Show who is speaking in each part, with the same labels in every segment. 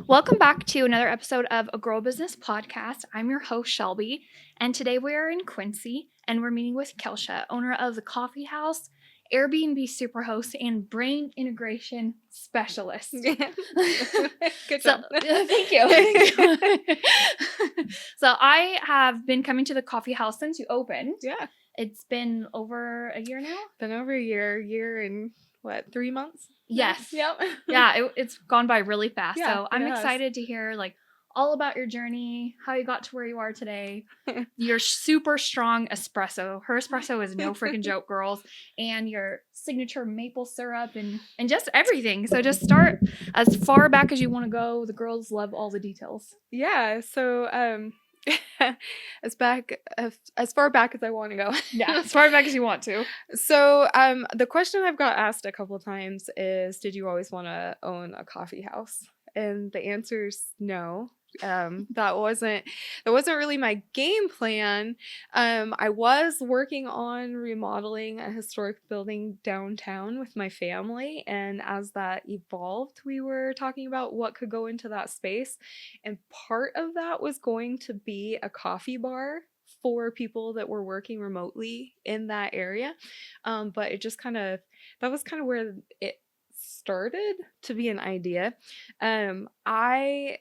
Speaker 1: Welcome back to another episode of A Girl Business Podcast. I'm your host, Shelby, and today we are in Quincy, and we're meeting with Kelsha, owner of the coffee house, Airbnb superhost, and brain integration specialist.
Speaker 2: Good
Speaker 1: So,
Speaker 2: job.
Speaker 1: thank you. So I have been coming to the coffee house since you opened.
Speaker 2: Yeah.
Speaker 1: It's been over a year now?
Speaker 2: Been over a year and what, 3 months?
Speaker 1: Yes.
Speaker 2: Yep.
Speaker 1: Yeah, it's gone by really fast.
Speaker 2: Yeah,
Speaker 1: So I'm
Speaker 2: it has.
Speaker 1: excited to hear all about your journey, how you got to where you are today. Your super strong espresso. Her espresso is no freaking joke, girls. And your signature maple syrup and just everything. So just start as far back as you want to go. The girls love all the details.
Speaker 2: Yeah. So as far back as I want to go.
Speaker 1: Yeah, as far back as you want to.
Speaker 2: So the question I've got asked a couple times is, did you always want to own a coffee house? And the answer is no. That wasn't really my game plan. I was working on remodeling a historic building downtown with my family, and as that evolved, we were talking about what could go into that space, and part of that was going to be a coffee bar for people that were working remotely in that area. But it just that was kind of where it started to be an idea. I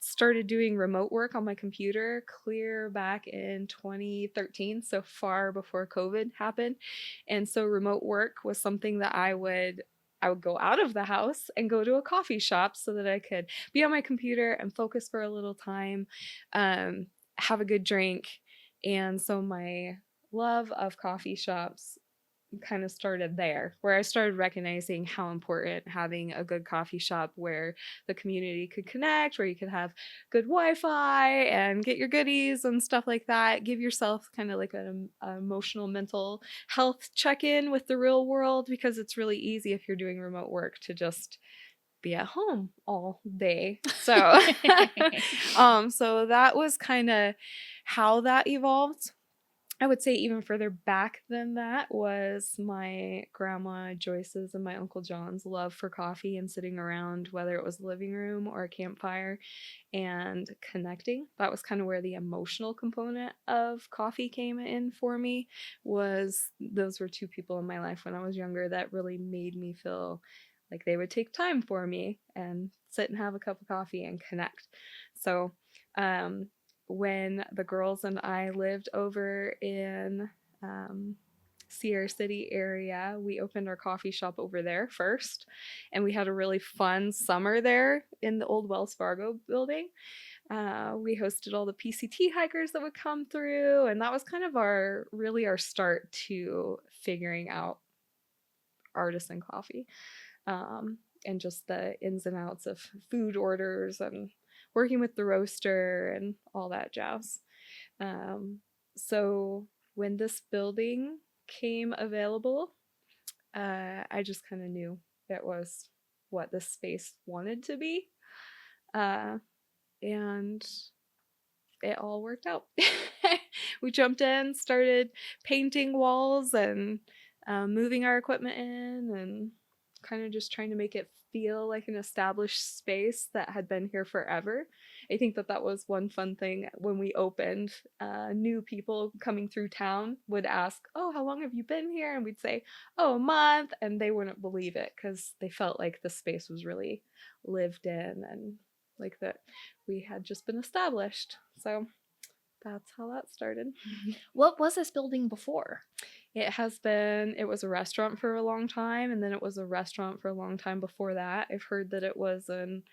Speaker 2: started doing remote work on my computer clear back in 2013, so far before COVID happened. And so remote work was something that I would go out of the house and go to a coffee shop so that I could be on my computer and focus for a little time, have a good drink. And so my love of coffee shops kind of started there, where I started recognizing how important having a good coffee shop where the community could connect, where you could have good Wi-Fi and get your goodies and stuff like that. Give yourself kind of like an emotional, mental health check-in with the real world, because it's really easy if you're doing remote work to just be at home all day. So, so that was kind of how that evolved. I would say even further back than that was my grandma Joyce's and my Uncle John's love for coffee and sitting around, whether it was the living room or a campfire, and connecting. That was kind of where the emotional component of coffee came in for me. Those were two people in my life when I was younger that really made me feel like they would take time for me and sit and have a cup of coffee and connect. So, when the girls and I lived over in Sierra City area, we opened our coffee shop over there first, and we had a really fun summer there in the old Wells Fargo building. We hosted all the PCT hikers that would come through, and that was kind of our start to figuring out artisan coffee, and just the ins and outs of food orders and working with the roaster and all that jazz. So when this building came available, I just kind of knew it was what this space wanted to be. And it all worked out. We jumped in, started painting walls and moving our equipment in, and kind of just trying to make it feel like an established space that had been here forever. I think that was one fun thing when we opened. New people coming through town would ask, "Oh, how long have you been here?" And we'd say, "Oh, a month," and they wouldn't believe it because they felt like the space was really lived in and like that we had just been established. So that's how that started.
Speaker 1: What was this building before?
Speaker 2: It was a restaurant for a long time, and then it was a restaurant for a long time before that. I've heard that it was an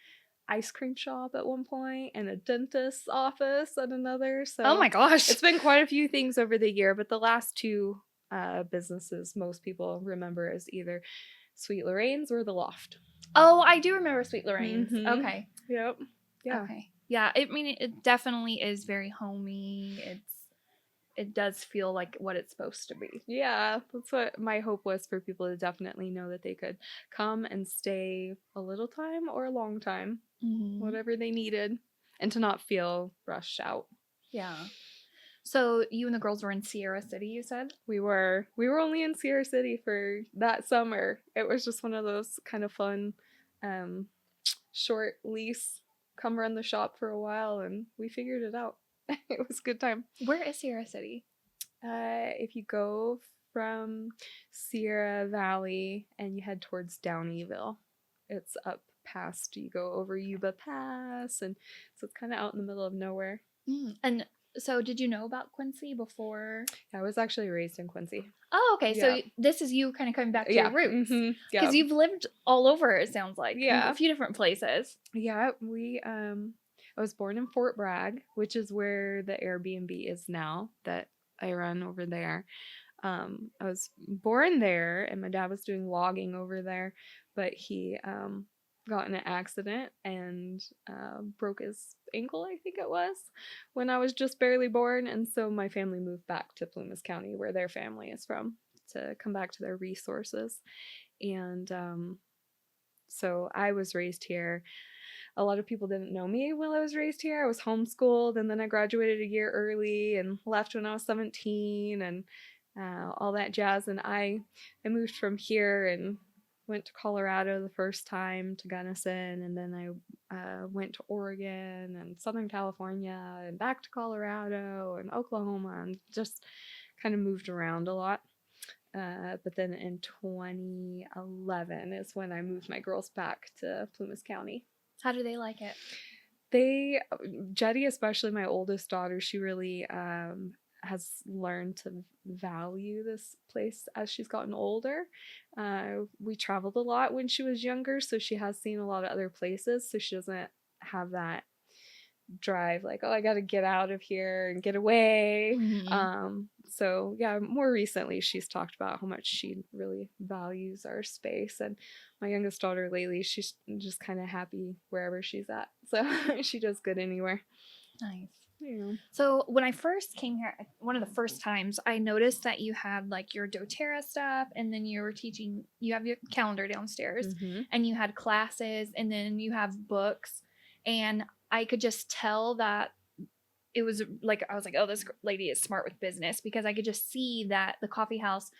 Speaker 2: ice cream shop at one point and a dentist's office at another. So
Speaker 1: oh my gosh.
Speaker 2: It's been quite a few things over the year, but the last two businesses most people remember as either Sweet Lorraine's or the Loft.
Speaker 1: Oh, I do remember Sweet Lorraine's.
Speaker 2: Mm-hmm.
Speaker 1: Okay.
Speaker 2: Yep. Yeah.
Speaker 1: Okay. Yeah, I mean, it definitely is very homey. It does feel like what it's supposed to be.
Speaker 2: Yeah, that's what my hope was, for people to definitely know that they could come and stay a little time or a long time, whatever they needed, and to not feel rushed out.
Speaker 1: Yeah. So you and the girls were in Sierra City, you said?
Speaker 2: We were only in Sierra City for that summer. It was just one of those kind of fun short lease come run the shop for a while, and we figured it out. It was a good time.
Speaker 1: Where is Sierra City?
Speaker 2: If you go from Sierra Valley and you head towards Downeyville, it's up past, you go over Yuba Pass, and so it's kind of out in the middle of nowhere.
Speaker 1: And so, did you know about Quincy before?
Speaker 2: I was actually raised in Quincy.
Speaker 1: Oh, okay.
Speaker 2: Yeah.
Speaker 1: So this is you kind of coming back to your roots.
Speaker 2: Yeah.
Speaker 1: Because you've lived all over, it sounds like.
Speaker 2: Yeah.
Speaker 1: A few different places.
Speaker 2: Yeah, I was born in Fort Bragg, which is where the Airbnb is now that I run over there. I was born there, and my dad was doing logging over there, but he got in an accident and broke his ankle, I think it was, when I was just barely born. And so my family moved back to Plumas County, where their family is from, to come back to their resources. And so I was raised here. A lot of people didn't know me while I was raised here. I was homeschooled, and then I graduated a year early and left when I was 17, and all that jazz. And I moved from here and went to Colorado the first time, to Gunnison, and then I went to Oregon and Southern California and back to Colorado and Oklahoma, and just kind of moved around a lot. But then in 2011 is when I moved my girls back to Plumas County.
Speaker 1: How do they like it?
Speaker 2: Jetty, especially my oldest daughter, she really has learned to value this place as she's gotten older. We traveled a lot when she was younger, so she has seen a lot of other places, so she doesn't have that drive like, oh, I gotta get out of here and get away. So yeah, more recently she's talked about how much she really values our space. And my youngest daughter lately, she's just kind of happy wherever she's at, so she does good anywhere.
Speaker 1: Nice.
Speaker 2: Yeah.
Speaker 1: So when I first came here, one of the first times, I noticed that you had like your doTERRA stuff, and then you were teaching, you have your calendar downstairs, and you had classes, and then you have books, and I could just tell that it was like, I was like, oh, this lady is smart with business, because I could just see that the coffee house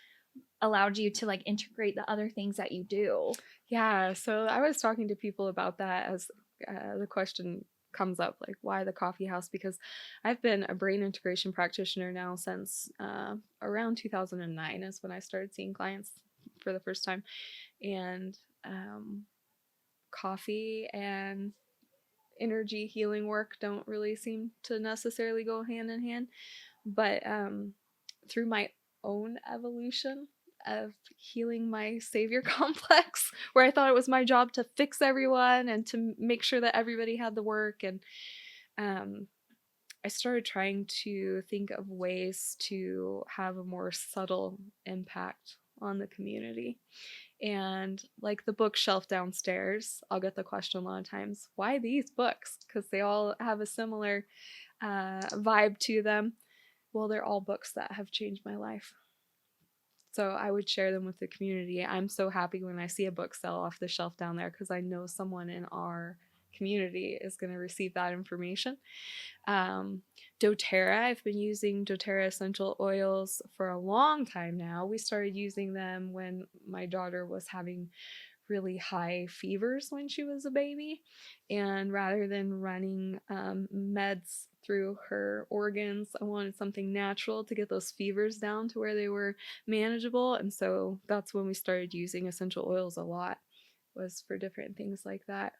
Speaker 1: allowed you to like integrate the other things that you do.
Speaker 2: Yeah, so I was talking to people about that as the question comes up, like, why the coffee house? Because I've been a brain integration practitioner now since around 2009 is when I started seeing clients for the first time. And coffee and energy healing work don't really seem to necessarily go hand in hand. But through my own evolution of healing my savior complex, where I thought it was my job to fix everyone and to make sure that everybody had the work, and I started trying to think of ways to have a more subtle impact on the community. And like the bookshelf downstairs, I'll get the question a lot of times, why these books? Because they all have a similar vibe to them. Well, they're all books that have changed my life. So I would share them with the community. I'm so happy when I see a book sell off the shelf down there, because I know someone in our community is going to receive that information. doTERRA, I've been using doTERRA essential oils for a long time now. We started using them when my daughter was having really high fevers when she was a baby, and rather than running meds through her organs, I wanted something natural to get those fevers down to where they were manageable. And so that's when we started using essential oils a lot, was for different things like that.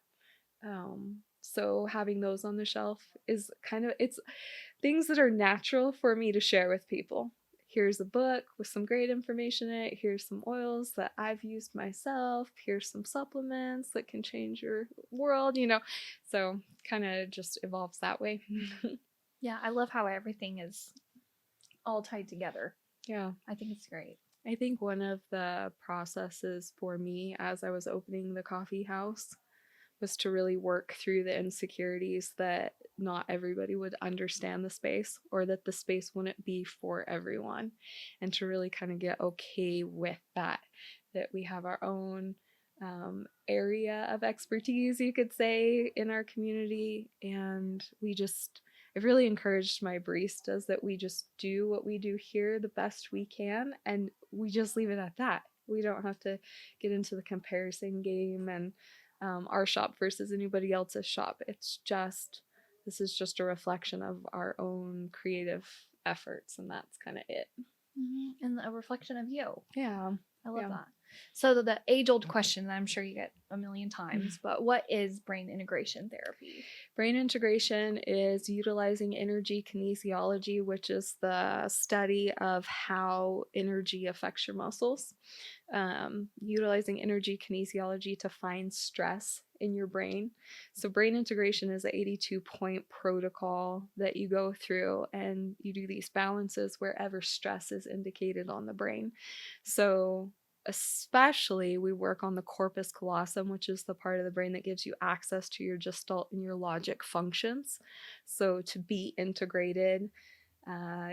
Speaker 2: So having those on the shelf is it's things that are natural for me to share with people. Here's a book with some great information in it. Here's some oils that I've used myself. Here's some supplements that can change your world, So kind of just evolves that way.
Speaker 1: Yeah, I love how everything is all tied together.
Speaker 2: Yeah.
Speaker 1: I think it's great.
Speaker 2: I think one of the processes for me as I was opening the coffee house was to really work through the insecurities that not everybody would understand the space, or that the space wouldn't be for everyone, and to really kind of get okay with that we have our own area of expertise, you could say, in our community. And I've really encouraged my baristas that we just do what we do here the best we can, and we just leave it at that. We don't have to get into the comparison game and our shop versus anybody else's shop. This is just a reflection of our own creative efforts, and that's kind of it.
Speaker 1: And a reflection of you.
Speaker 2: Yeah.
Speaker 1: I love that. So the age-old question that I'm sure you get a million times, but what is brain integration therapy?
Speaker 2: Brain integration is utilizing energy kinesiology, which is the study of how energy affects your muscles. Utilizing energy kinesiology to find stress in your brain. So brain integration is an 82-point protocol that you go through, and you do these balances wherever stress is indicated on the brain. So especially we work on the corpus callosum, which is the part of the brain that gives you access to your gestalt and your logic functions. So to be integrated,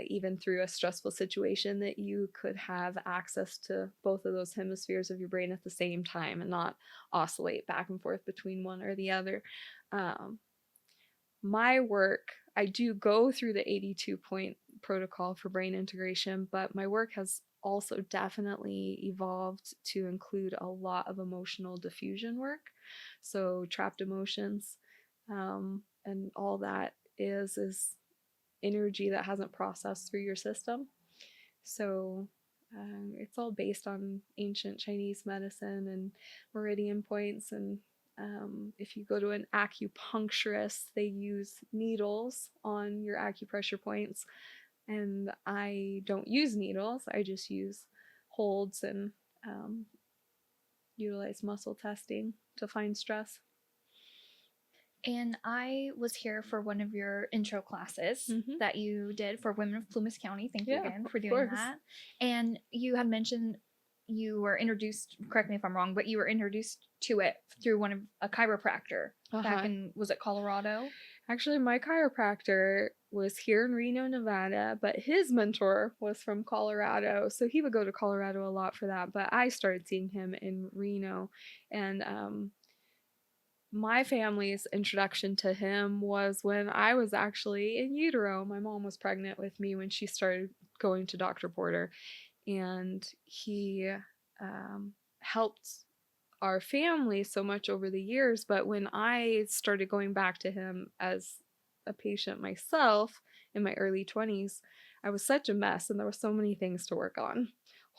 Speaker 2: even through a stressful situation, that you could have access to both of those hemispheres of your brain at the same time and not oscillate back and forth between one or the other. My work, I do go through the 82-point protocol for brain integration, but my work has also definitely evolved to include a lot of emotional diffusion work. So trapped emotions, and all that is energy that hasn't processed through your system. So it's all based on ancient Chinese medicine and meridian points. And if you go to an acupuncturist, they use needles on your acupressure points. And I don't use needles, I just use holds and utilize muscle testing to find stress.
Speaker 1: And I was here for one of your intro classes that you did for Women of Plumas County. Thank you again for doing that. And you had mentioned you were introduced, correct me if I'm wrong, but you were introduced to it through a chiropractor back in, was it Colorado?
Speaker 2: Actually, my chiropractor was here in Reno, Nevada, but his mentor was from Colorado. So he would go to Colorado a lot for that. But I started seeing him in Reno. And my family's introduction to him was when I was actually in utero. My mom was pregnant with me when she started going to Dr. Porter, and he helped our family so much over the years. But when I started going back to him as a patient myself in my early 20s, I was such a mess, and there were so many things to work on.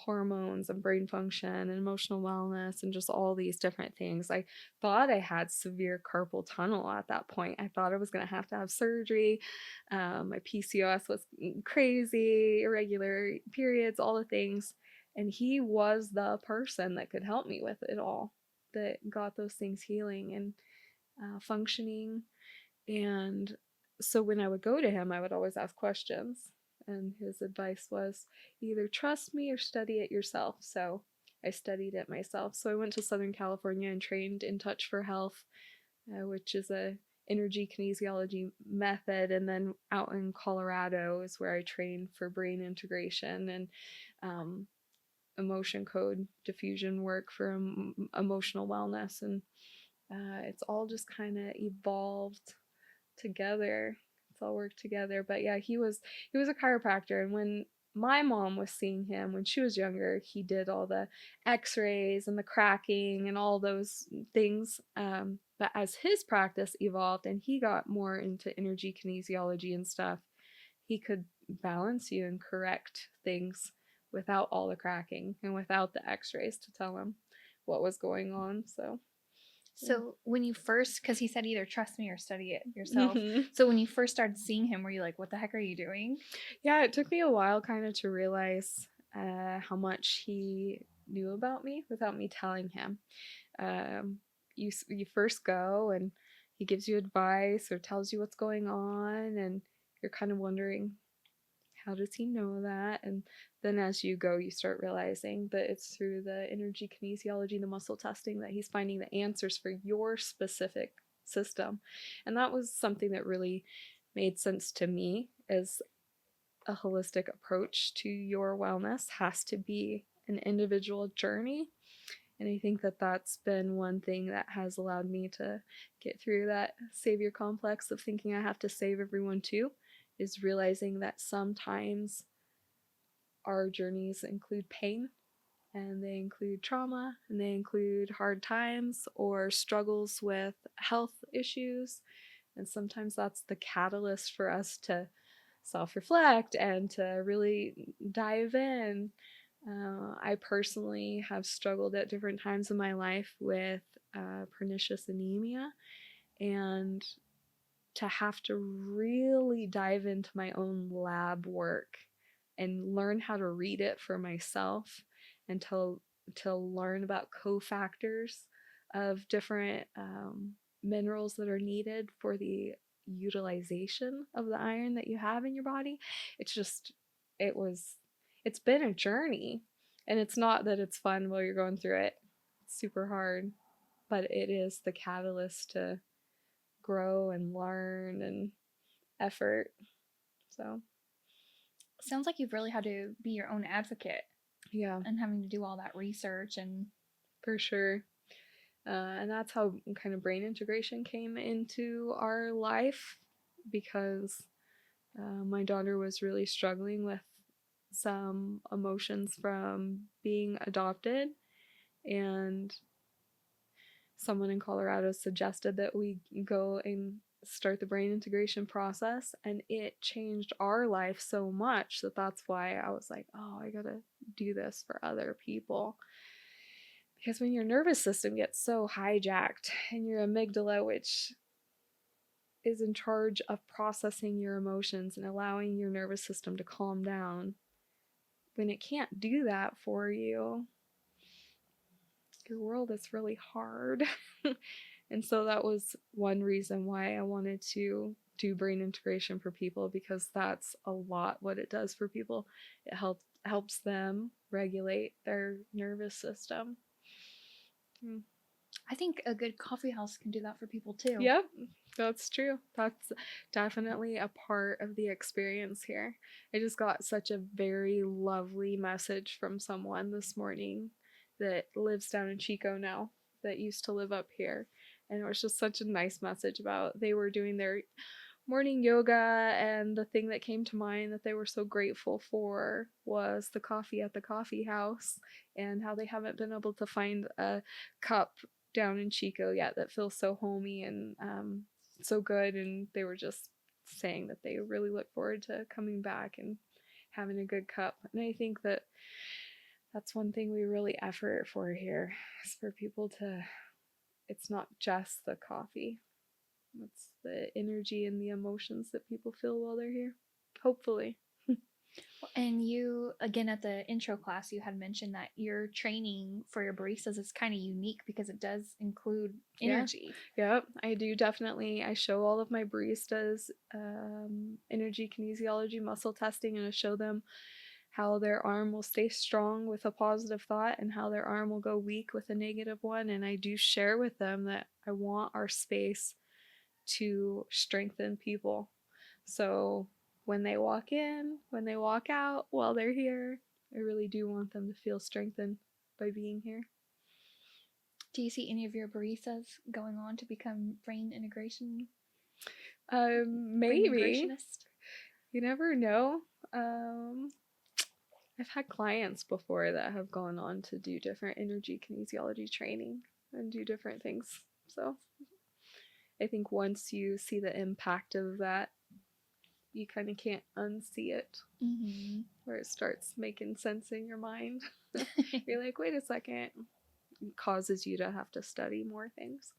Speaker 2: Hormones and brain function and emotional wellness and just all these different things. I thought I had severe carpal tunnel at that point. I thought I was going to have surgery. My PCOS was crazy, irregular periods, all the things. And he was the person that could help me with it all, that got those things healing and functioning. And so when I would go to him, I would always ask questions. And his advice was either trust me or study it yourself. So I studied it myself. So I went to Southern California and trained in Touch for Health, which is a energy kinesiology method. And then out in Colorado is where I trained for brain integration and emotion code diffusion work for emotional wellness. And it's all just kind of evolved together. It's all worked together. But yeah, he was a chiropractor, and when my mom was seeing him when she was younger, he did all the x-rays and the cracking and all those things. But as his practice evolved and he got more into energy kinesiology and stuff, he could balance you and correct things without all the cracking and without the x-rays to tell him what was going on.
Speaker 1: So when you first, because he said either trust me or study it yourself. So when you first started seeing him, were you like, what the heck are you doing?
Speaker 2: Yeah, it took me a while kind of to realize how much he knew about me without me telling him. You first go and he gives you advice or tells you what's going on, and you're kind of wondering, how does he know that? And then as you go, you start realizing that it's through the energy kinesiology, the muscle testing, that he's finding the answers for your specific system. And that was something that really made sense to me, as a holistic approach to your wellness has to be an individual journey. And I think that that's been one thing that has allowed me to get through that savior complex of thinking I have to save everyone too, is realizing that sometimes our journeys include pain and they include trauma, and they include hard times or struggles with health issues. And sometimes that's the catalyst for us to self reflect and to really dive in. I personally have struggled at different times in my life with pernicious anemia, and to have to really dive into my own lab work and learn how to read it for myself, and to learn about cofactors of different minerals that are needed for the utilization of the iron that you have in your body. It's just, it was, it's been a journey. And it's not that it's fun while you're going through it, it's super hard, but it is the catalyst to grow and learn and effort. So,
Speaker 1: Sounds like you've really had to be your own advocate
Speaker 2: yeah,
Speaker 1: and having to do all that research and
Speaker 2: for sure. And that's how kind of brain integration came into our life, because my daughter was really struggling with some emotions from being adopted, and someone in Colorado suggested that we go and start the brain integration process, and it changed our life so much that that's why I was like, oh, I gotta do this for other people. Because when your nervous system gets so hijacked, and your amygdala, which is in charge of processing your emotions and allowing your nervous system to calm down, when it can't do that for you, your world is really hard. And so that was one reason why I wanted to do brain integration for people, because that's a lot what it does for people. It helps them regulate their nervous system.
Speaker 1: I think a good coffee house can do that for people too.
Speaker 2: Yep, that's true. That's definitely a part of the experience here. I just got such a very lovely message from someone this morning that lives down in Chico now, that used to live up here. And it was just such a nice message about they were doing their morning yoga, and the thing that came to mind that they were so grateful for was the coffee at the coffee house, and how they haven't been able to find a cup down in Chico yet that feels so homey and so good. And they were just saying that they really look forward to coming back and having a good cup. And I think that that's one thing we really effort for here, is for people to, it's not just the coffee, it's the energy and the emotions that people feel while they're here. Hopefully.
Speaker 1: And you, again, at the intro class, you had mentioned that your training for your baristas is kind of unique because it does include energy.
Speaker 2: Yeah. Yep, I do definitely. I show all of my baristas energy kinesiology muscle testing, and I show them how their arm will stay strong with a positive thought and how their arm will go weak with a negative one. And I do share with them that I want our space to strengthen people. So when they walk in, when they walk out, while they're here, I really do want them to feel strengthened by being here.
Speaker 1: Do you see any of your baristas going on to become brain
Speaker 2: Maybe.
Speaker 1: integrationist?
Speaker 2: You never know. I've had clients before that have gone on to do different energy kinesiology training and do different things. So I think once you see the impact of that, you kind of can't unsee it, where it starts making sense in your mind. You're like, wait a second. It causes you to have to study more things.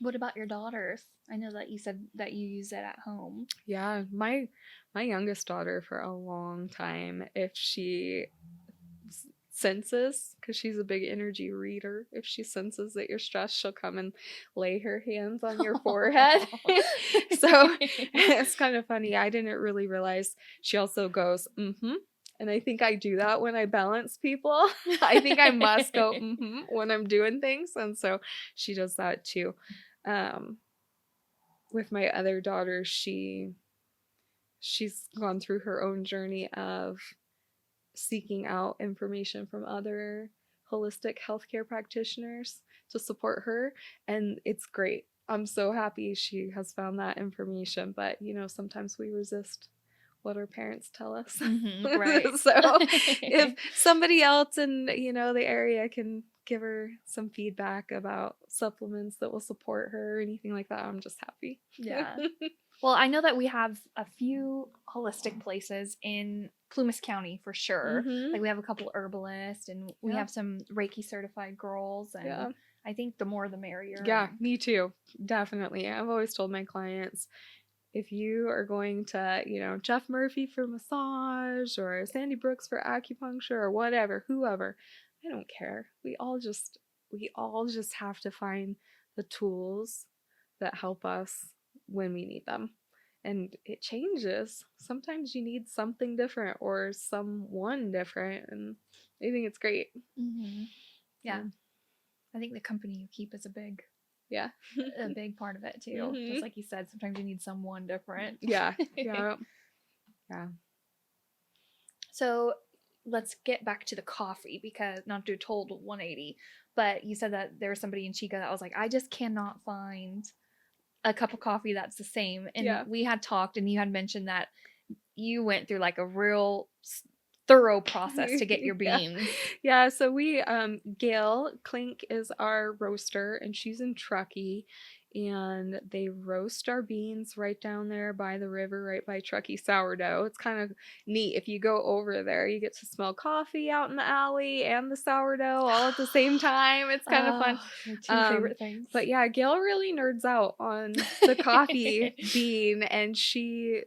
Speaker 1: What about your daughters? I know that you said that you use it at home.
Speaker 2: Yeah, my youngest daughter, for a long time, if she senses, because she's a big energy reader, if she senses that you're stressed, she'll come and lay her hands on your forehead. So it's kind of funny. I didn't really realize she also goes and I think I do that when I balance people. I think I must go when I'm doing things, and so she does that too. With my other daughter, she's gone through her own journey of seeking out information from other holistic healthcare practitioners to support her, and it's great. I'm so happy she has found that information, but sometimes we resist what our parents tell us.
Speaker 1: Right.
Speaker 2: So if somebody else in, the area can give her some feedback about supplements that will support her or anything like that, I'm just happy.
Speaker 1: Yeah. Well, I know that we have a few holistic places in Plumas County for sure.
Speaker 2: Mm-hmm.
Speaker 1: Like we have a couple herbalists and we
Speaker 2: Yeah.
Speaker 1: have some Reiki certified girls, and
Speaker 2: Yeah.
Speaker 1: I think the more the merrier.
Speaker 2: Yeah, me too. Definitely. I've always told my clients, if you are going to, Jeff Murphy for massage or Sandy Brooks for acupuncture or whatever, whoever, I don't care. We all just have to find the tools that help us when we need them. And it changes. Sometimes you need something different or someone different, and I think it's great.
Speaker 1: Mm-hmm. Yeah.
Speaker 2: So,
Speaker 1: I think the company you keep is a big part of it too.
Speaker 2: Mhm.
Speaker 1: Just like you said, sometimes you need someone different.
Speaker 2: Yeah. Yeah. Yeah.
Speaker 1: So let's get back to the coffee, because not to do a total 180, but you said that there was somebody in Chica that was like, I just cannot find a cup of coffee that's the same. And
Speaker 2: Yeah.
Speaker 1: we had talked and you had mentioned that you went through like a real thorough process to get your beans.
Speaker 2: Yeah, so we Gail Klink is our roaster, and she's in Truckee, and they roast our beans right down there by the river, right by Truckee Sourdough. It's kind of neat. If you go over there, you get to smell coffee out in the alley and the sourdough all at the same time. It's kind of fun.
Speaker 1: My two favorite things.
Speaker 2: But yeah, Gail really nerds out on the coffee bean, and she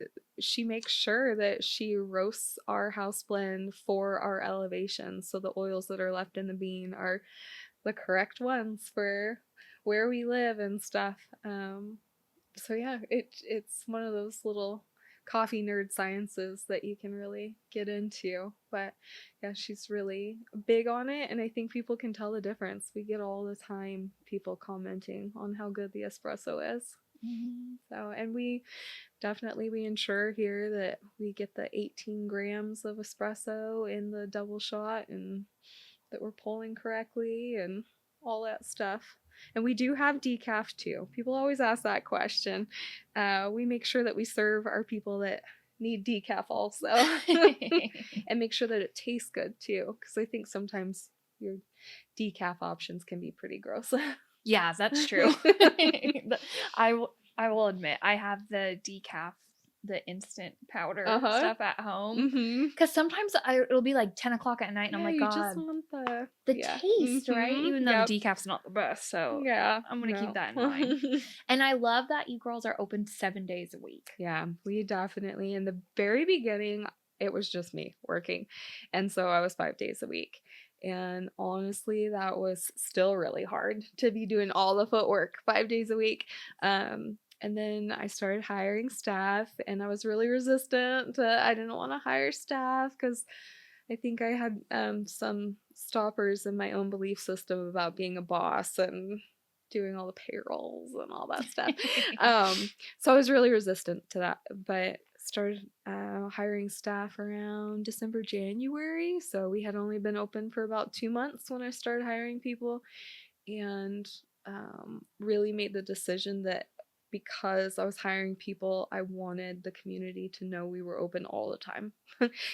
Speaker 2: makes sure that she roasts our house blend for our elevation, so the oils that are left in the bean are the correct ones for where we live and stuff. So yeah, it's one of those little coffee nerd sciences that you can really get into. But yeah, she's really big on it, and I think people can tell the difference. We get all the time people commenting on how good the espresso is.
Speaker 1: Mm-hmm.
Speaker 2: So, and we ensure here that we get the 18 grams of espresso in the double shot, and that we're pulling correctly and all that stuff. And we do have decaf too. People always ask that question. We make sure that we serve our people that need decaf also, and make sure that it tastes good too, because I think sometimes your decaf options can be pretty gross.
Speaker 1: Yeah, that's true. I will admit, I have the decaf, the instant powder stuff at home. Because sometimes it'll be like 10 o'clock at night and I'm like,
Speaker 2: you
Speaker 1: God,
Speaker 2: just want
Speaker 1: the taste, right? Even though the decaf's not the best. So
Speaker 2: yeah,
Speaker 1: I'm going to keep that in mind. And I love that you girls are open 7 days a week.
Speaker 2: Yeah, we definitely, in the very beginning, it was just me working. And so I was 5 days a week. And honestly, that was still really hard to be doing all the footwork 5 days a week. And then I started hiring staff, and I was really resistant I didn't want to hire staff because I think I had some stoppers in my own belief system about being a boss and doing all the payrolls and all that stuff. So I was really resistant to that, but started hiring staff around December, January. So we had only been open for about 2 months when I started hiring people, and really made the decision that because I was hiring people, I wanted the community to know we were open all the time.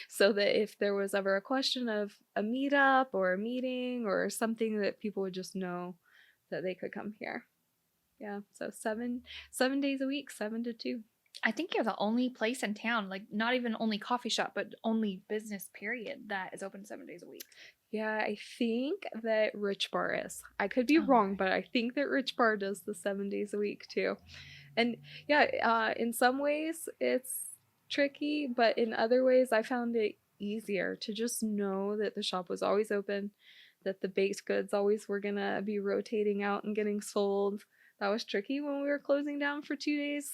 Speaker 2: So that if there was ever a question of a meetup or a meeting or something, that people would just know that they could come here. Yeah, so 7 days a week, 7 to 2.
Speaker 1: I think you're the only place in town, like not even only coffee shop, but only business period that is open 7 days a week.
Speaker 2: Yeah, I think that Rich Bar is. I could be wrong, but I think that Rich Bar does the 7 days a week too. And yeah, in some ways it's tricky, but in other ways I found it easier to just know that the shop was always open, that the baked goods always were gonna be rotating out and getting sold. That was tricky when we were closing down for 2 days,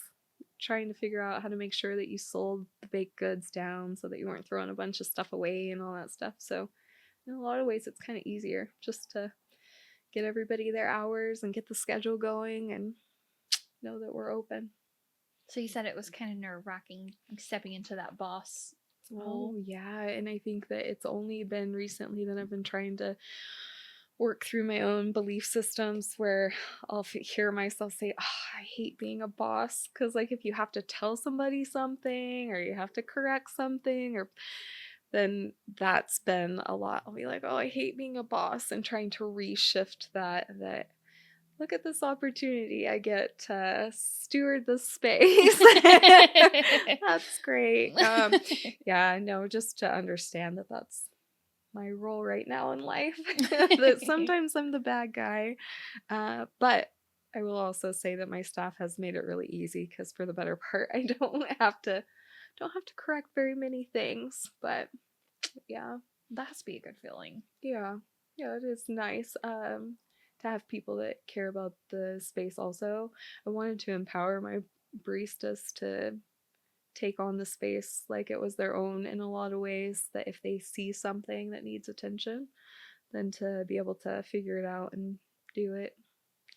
Speaker 2: trying to figure out how to make sure that you sold the baked goods down so that you weren't throwing a bunch of stuff away and all that stuff. So in a lot of ways it's kind of easier just to get everybody their hours and get the schedule going and know that we're open.
Speaker 1: So you said it was kind of nerve-wracking stepping into that boss role.
Speaker 2: Oh yeah, and I think that it's only been recently that I've been trying to work through my own belief systems where I'll hear myself say, oh, I hate being a boss. Because, like, if you have to tell somebody something or you have to correct something, or then that's been a lot. I'll be like, oh, I hate being a boss, and trying to reshift that look at this opportunity. I get to steward the space. That's great. Yeah, no, just to understand that that's my role right now in life. That sometimes I'm the bad guy. But I will also say that my staff has made it really easy because for the better part, I don't have to correct very many things. But yeah,
Speaker 1: That has to be a good feeling.
Speaker 2: yeah, it is nice. To have people that care about the space also. I wanted to empower my baristas to take on the space like it was their own in a lot of ways, that if they see something that needs attention, then to be able to figure it out and do it.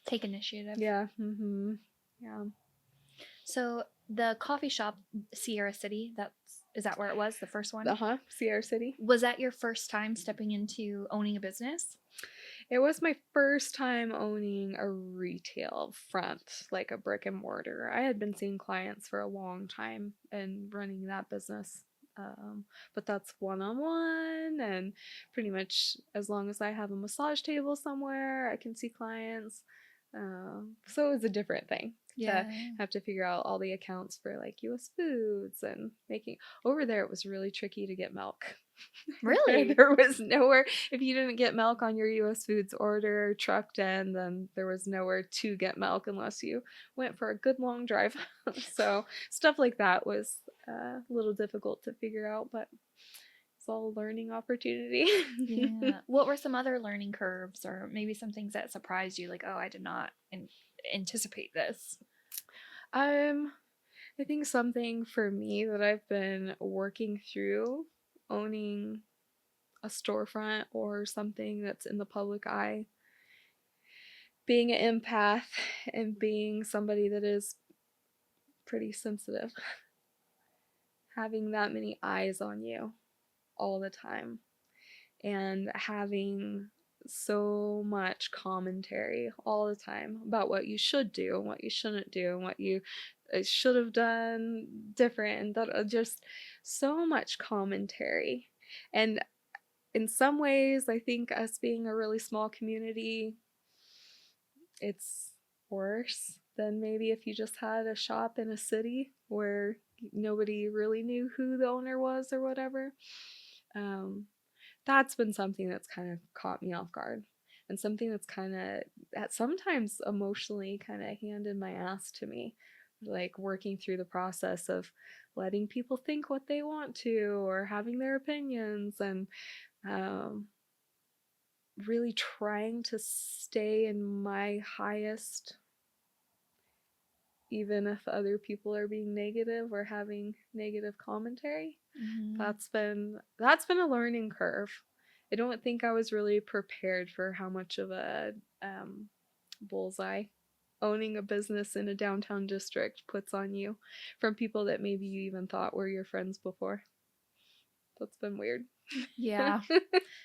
Speaker 1: Take initiative.
Speaker 2: Yeah. Yeah.
Speaker 1: So the coffee shop, Sierra City, is that where it was, the first one?
Speaker 2: Sierra City.
Speaker 1: Was that your first time stepping into owning a business?
Speaker 2: It was my first time owning a retail front, like a brick and mortar. I had been seeing clients for a long time and running that business. But that's one-on-one, and pretty much as long as I have a massage table somewhere, I can see clients. So it was a different thing to have to figure out all the accounts for like US Foods, and making over there it was really tricky to get milk.
Speaker 1: Really?
Speaker 2: There was nowhere, if you didn't get milk on your US Foods order trucked in, then there was nowhere to get milk unless you went for a good long drive. So stuff like that was a little difficult to figure out, but it's all a learning opportunity.
Speaker 1: Yeah. What were some other learning curves, or maybe some things that surprised you, like, oh, I did not anticipate this?
Speaker 2: I think something for me that I've been working through, owning a storefront or something that's in the public eye, being an empath and being somebody that is pretty sensitive, having that many eyes on you all the time, and having so much commentary all the time about what you should do and what you shouldn't do and what you should have done different, and that just so much commentary. And in some ways, I think us being a really small community, it's worse than maybe if you just had a shop in a city where nobody really knew who the owner was or whatever. That's been something that's kind of caught me off guard, and something that's kind of, that sometimes emotionally kind of handed my ass to me, like working through the process of letting people think what they want to or having their opinions, and really trying to stay in my highest, even if other people are being negative or having negative commentary. That's been a learning curve. I don't think I was really prepared for how much of a bullseye owning a business in a downtown district puts on you from people that maybe you even thought were your friends before. That's been weird.
Speaker 1: Yeah.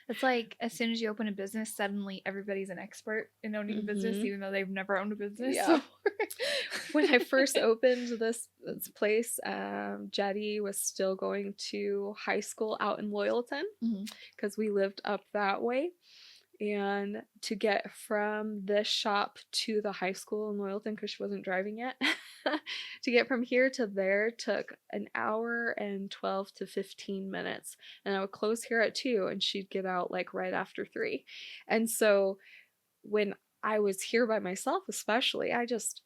Speaker 1: It's like as soon as you open a business, suddenly everybody's an expert in owning a business, even though they've never owned a business.
Speaker 2: Yeah. When I first opened this place, Jetty was still going to high school out in Loyalton because we lived up that way. And to get from this shop to the high school in Loyalton, because she wasn't driving yet, to get from here to there took an hour and 12 to 15 minutes. And I would close here at 2 and she'd get out like right after 3. And so when I was here by myself, especially, I just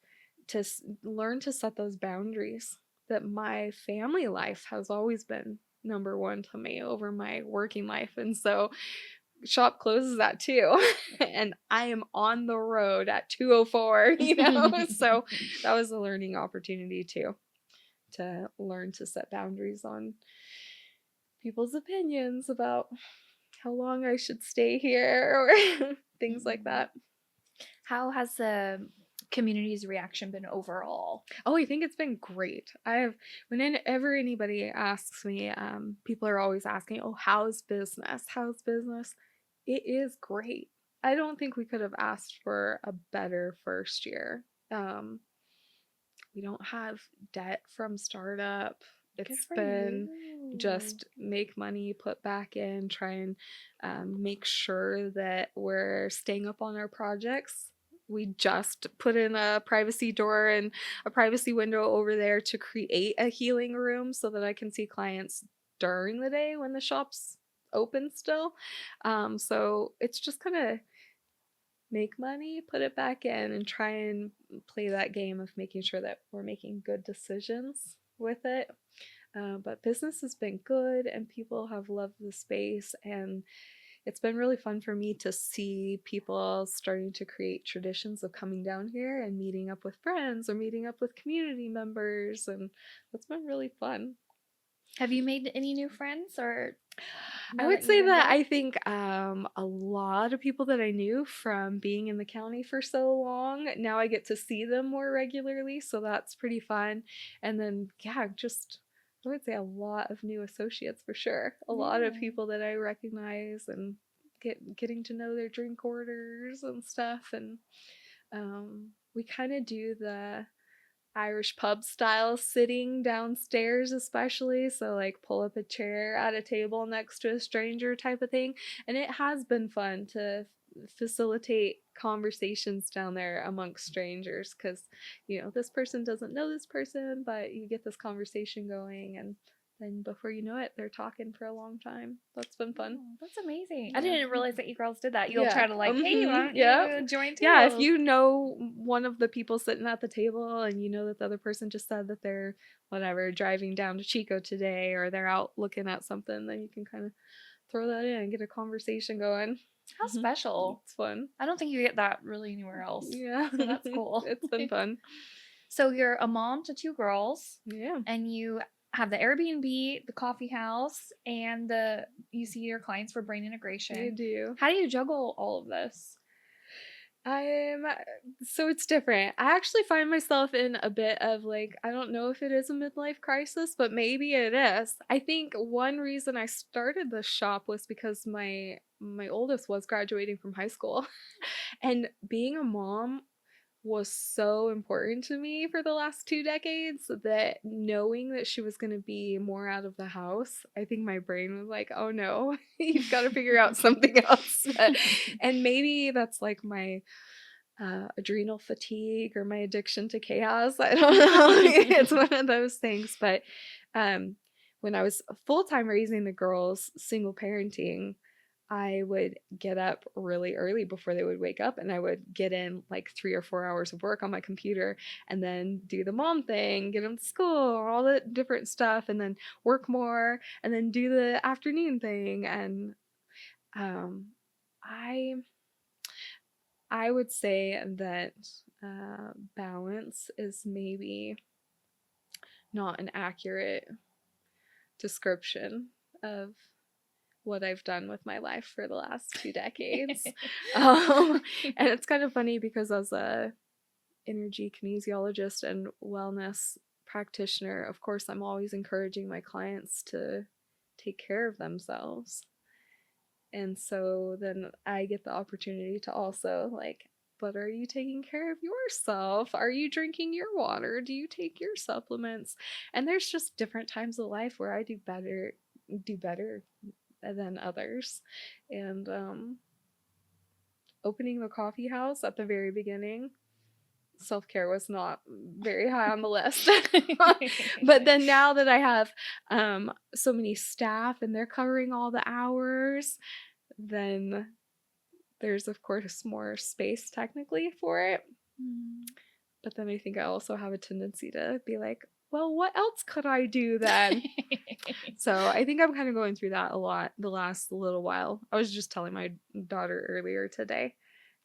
Speaker 2: to learn to set those boundaries, that my family life has always been number one to me over my working life. And so shop closes at 2 and I am on the road at 2:04, so that was a learning opportunity too, to learn to set boundaries on people's opinions about how long I should stay here or things like that.
Speaker 1: How has the community's reaction been overall?
Speaker 2: Oh, I think it's been great. Whenever anybody asks me, people are always asking, oh, how's business? It is great. I don't think we could have asked for a better first year. We don't have debt from startup.
Speaker 1: Good
Speaker 2: It's
Speaker 1: for
Speaker 2: been
Speaker 1: you.
Speaker 2: just make money, put back in, try and make sure that we're staying up on our projects. We just put in a privacy door and a privacy window over there to create a healing room so that I can see clients during the day when the shop's open still. So it's just kind of make money, put it back in, and try and play that game of making sure that we're making good decisions with it. But business has been good, and people have loved the space, and it's been really fun for me to see people starting to create traditions of coming down here and meeting up with friends or meeting up with community members, and that's been really fun.
Speaker 1: Have you made any new friends or
Speaker 2: I
Speaker 1: now
Speaker 2: would
Speaker 1: that you've
Speaker 2: say
Speaker 1: been
Speaker 2: that
Speaker 1: going?
Speaker 2: I think a lot of people that I knew from being in the county for so long, now I get to see them more regularly, so that's pretty fun. And then, yeah, just I would say a lot of new associates for sure. A lot of
Speaker 1: Yeah.
Speaker 2: people that I recognize and getting to know their drink orders and stuff. And we kind of do the Irish pub style sitting downstairs, especially. So, like, pull up a chair at a table next to a stranger type of thing. And it has been fun to facilitate conversations down there amongst strangers because, this person doesn't know this person, but you get this conversation going. And then before you know it, they're talking for a long time. That's been fun.
Speaker 1: Oh, that's amazing. I
Speaker 2: Yeah.
Speaker 1: didn't realize that you girls did that. You'll
Speaker 2: Yeah.
Speaker 1: try to like, hey, why don't
Speaker 2: Yeah.
Speaker 1: you join
Speaker 2: Yeah. If
Speaker 1: too?
Speaker 2: you know one of the people sitting at the table and you know that the other person just said that they're whatever driving down to Chico today or they're out looking at something, then you can kind of throw that in and get a conversation going.
Speaker 1: How special.
Speaker 2: It's fun.
Speaker 1: I don't think you get that really anywhere else.
Speaker 2: Yeah.
Speaker 1: So that's cool.
Speaker 2: It's been fun.
Speaker 1: So you're a mom to two girls
Speaker 2: Yeah.
Speaker 1: and you have the Airbnb, the coffee house, and you see your clients for brain
Speaker 2: I
Speaker 1: integration.
Speaker 2: do.
Speaker 1: How do you juggle all of this?
Speaker 2: I'm so it's different. I actually find myself in a bit of like, I don't know if it is a midlife crisis, but maybe it is. I think one reason I started the shop was because my oldest was graduating from high school. And being a mom was so important to me for the last 2 decades that knowing that she was going to be more out of the house, I think my brain was like, oh no, you've got to figure out something else. And maybe that's like my adrenal fatigue or my addiction to chaos. I don't know. It's one of those things. But um, when I was full time raising the girls, single parenting, I would get up really early before they would wake up and I would get in like 3 or 4 hours of work on my computer and then do the mom thing, get them to school, all the different stuff, and then work more and then do the afternoon thing. And um, I I would say that balance is maybe not an accurate description of what I've done with my life for the last 2 decades. And it's kind of funny because as a energy kinesiologist and wellness practitioner, of course, I'm always encouraging my clients to take care of themselves. And so then I get the opportunity to also like, but are you taking care of yourself? Are you drinking your water? Do you take your supplements? And there's just different times of life where I do better than others. And opening the coffee house at the very beginning, self-care was not very high on the list. But then now that I have so many staff and they're covering all the hours, then there's of course more space technically for it. But then I think I also have a tendency to be like, well, what else could I do then? So I think I'm kind of going through that a lot the last little while. I was just telling my daughter earlier today,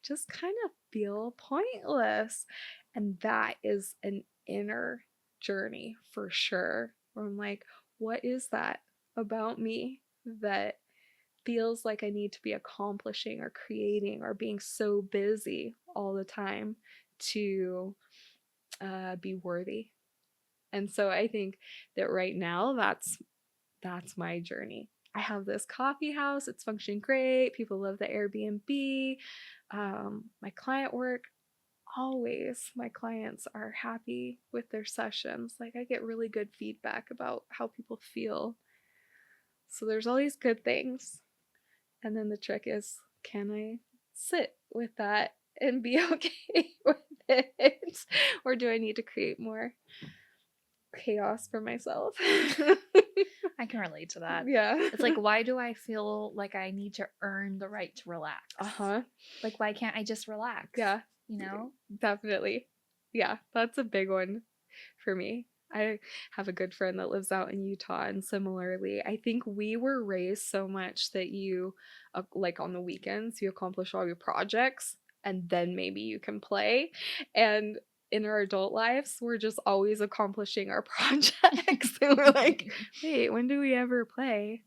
Speaker 2: just kind of feel pointless. And that is an inner journey for sure. Where I'm like, what is that about me that feels like I need to be accomplishing or creating or being so busy all the time to be worthy? And so I think that right now that's my journey. I have this coffee house. It's functioning great. People love the Airbnb. My client work, always my clients are happy with their sessions. Like I get really good feedback about how people feel. So there's all these good things. And then the trick is, can I sit with that and be okay with it? Or do I need to create more chaos for myself?
Speaker 1: I can relate to that.
Speaker 2: Yeah.
Speaker 1: It's like, why do I feel like I need to earn the right to relax?
Speaker 2: Uh-huh.
Speaker 1: Like, why can't I just relax?
Speaker 2: Yeah.
Speaker 1: You know?
Speaker 2: Definitely. Yeah, that's a big one for me. I have a good friend that lives out in Utah, and similarly, I think we were raised so much that you, like on the weekends, you accomplish all your projects and then maybe you can play. And in our adult lives, we're just always accomplishing our projects. And we're like, wait, when do we ever play?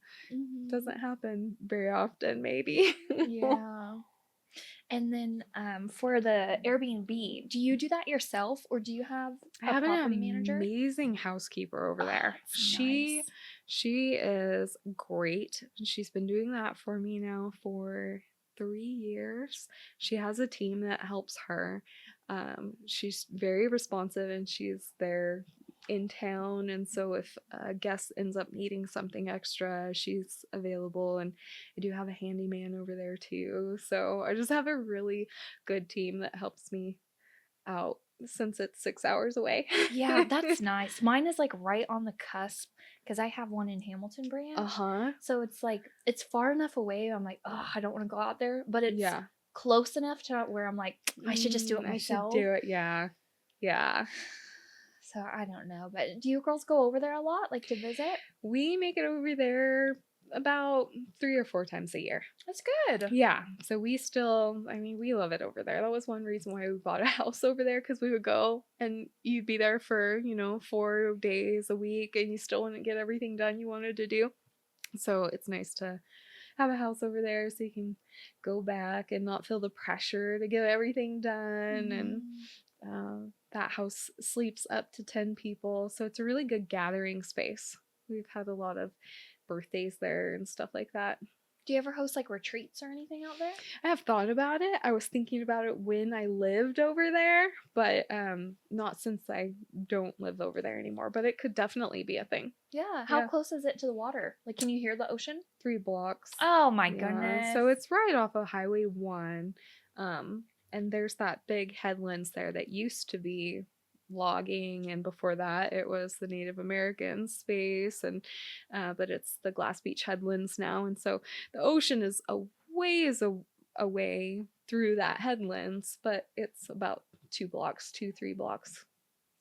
Speaker 2: Doesn't happen very often, maybe.
Speaker 1: Yeah. And then for the Airbnb, do you do that yourself or do you have
Speaker 2: I
Speaker 1: a
Speaker 2: have an
Speaker 1: property manager?
Speaker 2: amazing housekeeper over there.
Speaker 1: That's
Speaker 2: She
Speaker 1: nice.
Speaker 2: she is great. She's been doing that for me now for 3 years. She has a team that helps her. She's very responsive and she's there in town. And so if a guest ends up needing something extra, she's available. And I do have a handyman over there too. So I just have a really good team that helps me out since it's 6 hours away.
Speaker 1: Yeah, that's nice. Mine is like right on the cusp because I have one in Hamilton Branch.
Speaker 2: Uh-huh.
Speaker 1: So it's like it's far enough away. I'm like, oh, I don't want to go out there, but it's
Speaker 2: Yeah.
Speaker 1: close enough to where I'm like, I should just do it
Speaker 2: I should
Speaker 1: myself.
Speaker 2: do it. Yeah. Yeah.
Speaker 1: So I don't know, but do you girls go over there a lot, like to visit?
Speaker 2: We make it over there about 3 or 4 times a year.
Speaker 1: That's good.
Speaker 2: Yeah. So we still, I mean, we love it over there. That was one reason why we bought a house over there, because we would go and you'd be there for, 4 days a week and you still wouldn't get everything done you wanted to do. So it's nice to have a house over there so you can go back and not feel the pressure to get everything done. And that house sleeps up to 10 people. So it's a really good gathering space. We've had a lot of birthdays there and stuff like that.
Speaker 1: Do you ever host like retreats or anything out there?
Speaker 2: I have thought about it. I was thinking about it when I lived over there, but not since I don't live over there anymore. But it could definitely be a thing.
Speaker 1: Yeah. How
Speaker 2: Yeah.
Speaker 1: close is it to the water? Like, can you hear the ocean?
Speaker 2: 3 blocks.
Speaker 1: Oh my
Speaker 2: Yeah,
Speaker 1: goodness.
Speaker 2: so it's right off of Highway 1. And there's that big headlands there that used to be logging, and before that it was the Native American space, and but it's the Glass Beach headlands now. And so the ocean is a ways away through that headlands, but it's about 3 blocks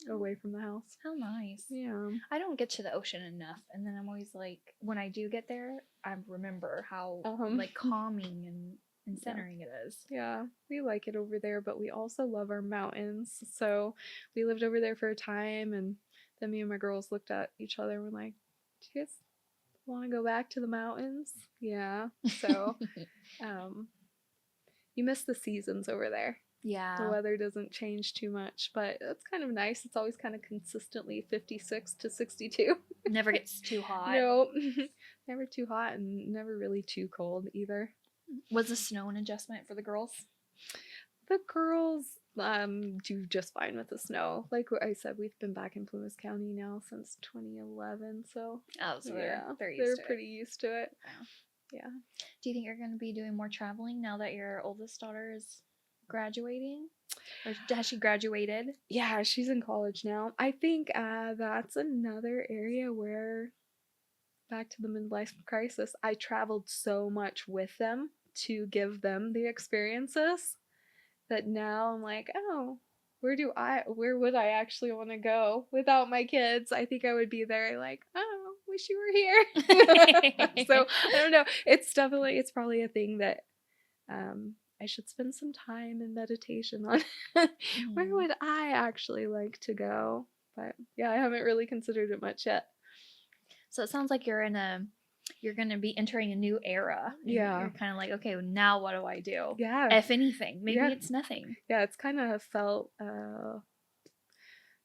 Speaker 2: away from the house.
Speaker 1: How nice.
Speaker 2: Yeah.
Speaker 1: I don't get to the ocean enough, and then I'm always like, when I do get there, I remember how like calming and centering it is.
Speaker 2: Yeah, we like it over there, but we also love our mountains. So we lived over there for a time, and then me and my girls looked at each other and were like, do you guys want to go back to the mountains? Yeah. So you miss the seasons over there.
Speaker 1: Yeah.
Speaker 2: The weather doesn't change too much, but it's kind of nice. It's always kind of consistently 56 to 62.
Speaker 1: Never gets too hot.
Speaker 2: No, never too hot and never really too cold either.
Speaker 1: Was the snow an adjustment for the girls?
Speaker 2: The girls do just fine with the snow. Like I said, we've been back in Plumas County now since 2011, so
Speaker 1: So
Speaker 2: yeah,
Speaker 1: they're
Speaker 2: pretty used to it. Yeah.
Speaker 1: Do you think you're going to be doing more traveling now that your oldest daughter is graduating? Or has she graduated?
Speaker 2: Yeah, she's in college now. I think that's another area where, back to the midlife crisis, I traveled so much with them to give them the experiences that now I'm like, oh, where would I actually want to go without my kids? I think I would be there like, oh, wish you were here. So I don't know. It's probably a thing that I should spend some time in meditation on. Where would I actually like to go? But yeah, I haven't really considered it much yet.
Speaker 1: So it sounds like you're going to be entering a new era.
Speaker 2: Yeah.
Speaker 1: You're kind of like, okay, now what do I do?
Speaker 2: Yeah.
Speaker 1: If anything, maybe it's nothing.
Speaker 2: Yeah, it's kind of felt